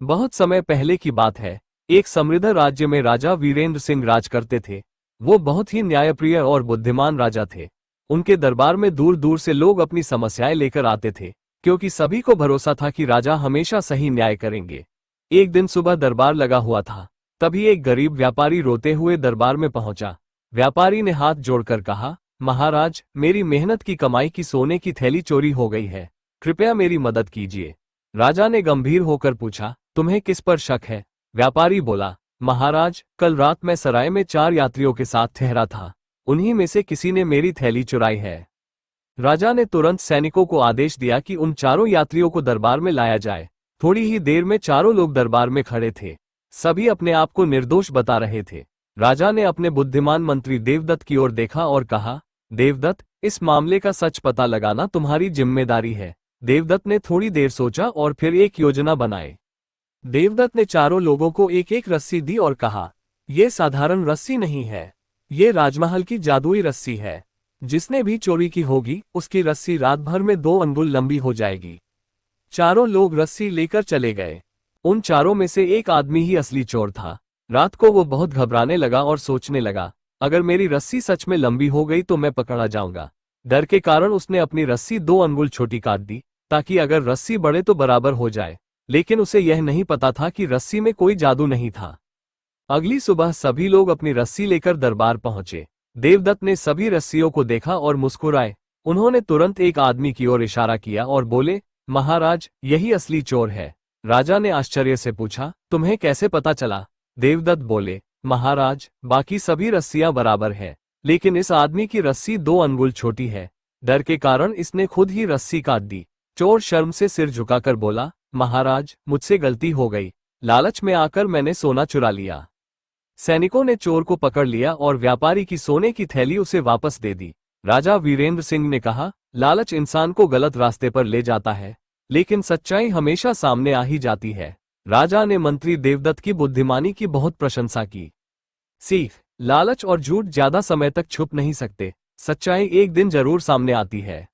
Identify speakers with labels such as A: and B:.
A: बहुत समय पहले की बात है। एक समृद्ध राज्य में राजा वीरेंद्र सिंह राज करते थे। वो बहुत ही न्यायप्रिय और बुद्धिमान राजा थे। उनके दरबार में दूर दूर से लोग अपनी समस्याएं लेकर आते थे, क्योंकि सभी को भरोसा था कि राजा हमेशा सही न्याय करेंगे। एक दिन सुबह दरबार लगा हुआ था। तभी एक गरीब व्यापारी रोते हुए दरबार में पहुंचा। व्यापारी ने हाथ जोड़कर कहा, महाराज, मेरी मेहनत की कमाई की सोने की थैली चोरी हो गई है। कृपया मेरी मदद कीजिए। राजा ने गंभीर होकर पूछा, तुम्हें किस पर शक है? व्यापारी बोला, महाराज, कल रात मैं सराय में 4 यात्रियों के साथ ठहरा था। उन्हीं में से किसी ने मेरी थैली चुराई है। राजा ने तुरंत सैनिकों को आदेश दिया कि उन चारों यात्रियों को दरबार में लाया जाए। थोड़ी ही देर में चारों लोग दरबार में खड़े थे। सभी अपने आप को निर्दोष बता रहे थे। राजा ने अपने बुद्धिमान मंत्री देवदत्त की ओर देखा और कहा, देवदत्त, इस मामले का सच पता लगाना तुम्हारी जिम्मेदारी है। देवदत्त ने थोड़ी देर सोचा और फिर एक योजना बनाई। देवदत्त ने चारों लोगों को एक एक रस्सी दी और कहा, यह साधारण रस्सी नहीं है, ये राजमहल की जादुई रस्सी है। जिसने भी चोरी की होगी उसकी रस्सी रात भर में 2 अंगुल लंबी हो जाएगी। चारों लोग रस्सी लेकर चले गए। उन चारों में से एक आदमी ही असली चोर था। रात को वो बहुत घबराने लगा और सोचने लगा, अगर मेरी रस्सी सच में लंबी हो गई तो मैं पकड़ा जाऊंगा। डर के कारण उसने अपनी रस्सी 2 अंगुल छोटी काट दी, ताकि अगर रस्सी बढ़े तो बराबर हो जाए। लेकिन उसे यह नहीं पता था कि रस्सी में कोई जादू नहीं था। अगली सुबह सभी लोग अपनी रस्सी लेकर दरबार पहुंचे। देवदत्त ने सभी रस्सियों को देखा और मुस्कुराए। उन्होंने तुरंत एक आदमी की ओर इशारा किया और बोले, महाराज, यही असली चोर है। राजा ने आश्चर्य से पूछा, तुम्हें कैसे पता चला? देवदत्त बोले, महाराज, बाकी सभी रस्सियां बराबर है, लेकिन इस आदमी की रस्सी 2 अंगुल छोटी है। डर के कारण इसने खुद ही रस्सी काट दी। चोर शर्म से सिर झुकाकर बोला, महाराज, मुझसे गलती हो गई। लालच में आकर मैंने सोना चुरा लिया। सैनिकों ने चोर को पकड़ लिया और व्यापारी की सोने की थैली उसे वापस दे दी। राजा वीरेंद्र सिंह ने कहा, लालच इंसान को गलत रास्ते पर ले जाता है, लेकिन सच्चाई हमेशा सामने आ ही जाती है। राजा ने मंत्री देवदत्त की बुद्धिमानी की बहुत प्रशंसा की। सीख, लालच और झूठ ज्यादा समय तक छुप नहीं सकते। सच्चाई एक दिन जरूर सामने आती है।